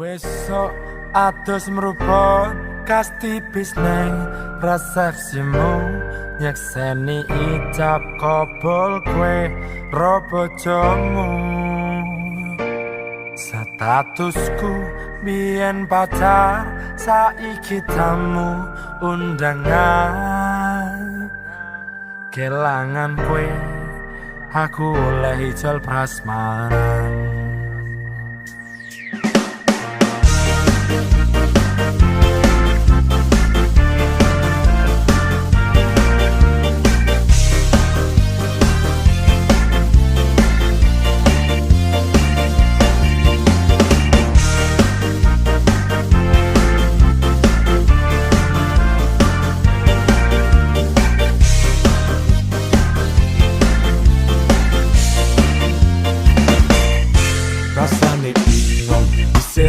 Besok atus meruput kas tipis neng resepsimu nyekseni ijab kabul kwe robojomu. Statusku biyen pacar saiki tamu undangan. Kelangan kwe aku oleh ijol prasmanan.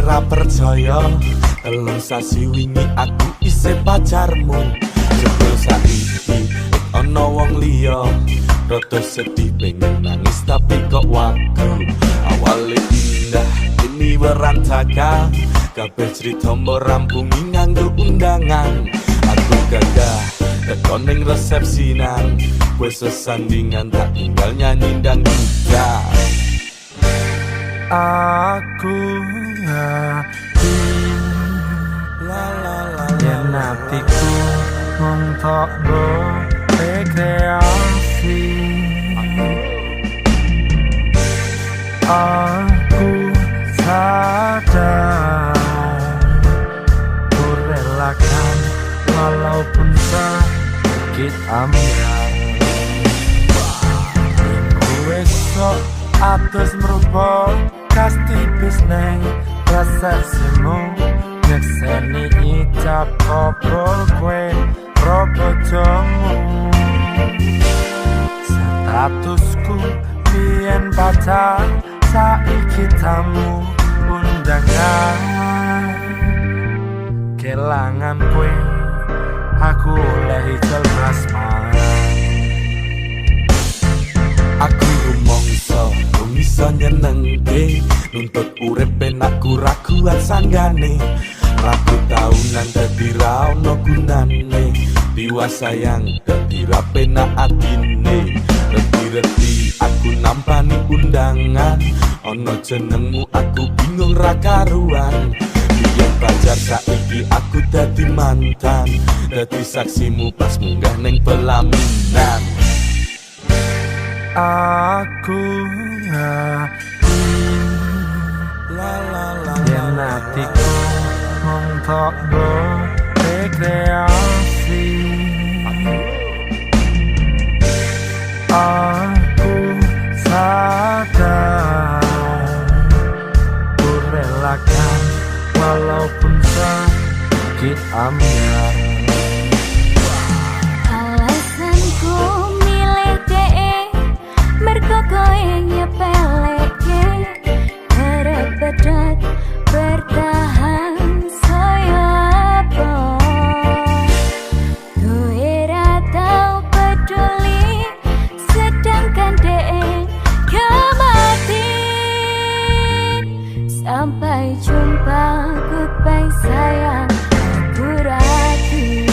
Ra percaya telung sasi wingi aku isih pacarmu. Jebul saiki ana wong liya rada sedih pengen nangis tapi kok waduh. Awale indah kini berantakan, kabeh cerita mbok rampungi nganggo undangan. Aku gagah teko ning resepsinan, wis sesandingan tak tinggal nyanyi ndang juga. Aku hati yen hatiku ngontok rekreasi. Aku sadar ku relakan walaupun sakit ambil. Minggu esok atus merubah kas tipis neng resepsimu nyekseni ijab kabul kwe robojomu. Statusku biyen pacar saiki tamu undangan. Kelangan kwe aku oleh ijol prasmanan. Aku rumongso bisa nyenengke nuntut urip penak kurakuan sanggane. Rabu taunan dadi ra ono gunane, diwasayang dadi ra penak atine. Reti-reti aku nampani undangan, ono jenengmu aku bingung ra karuan. Biyen pacar saiki aku dadi mantan, dadi saksimu pas munggah ning pelaminan. Aku hati yen hatiku ngontok rekreasi. Aku sadar ku relakan walaupun sakit ambil. Mergo koe nyepeleke harap berat bertahan saya apa. Koe ra tau peduli sedangkan dek mati. Sampai jumpa goodbye sayang aku rati.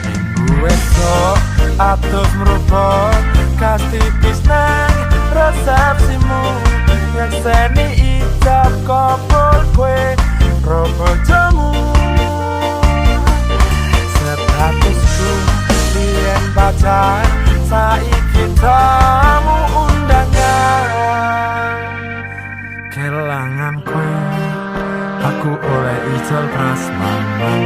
Minggu esok atus merubah kas tipis nang resepsimu nyekseni ijab kabul kwe robojomu. Statusku biyen pacar saiki tamu undangan. Kelangan kwe aku oleh ijol prasmanan.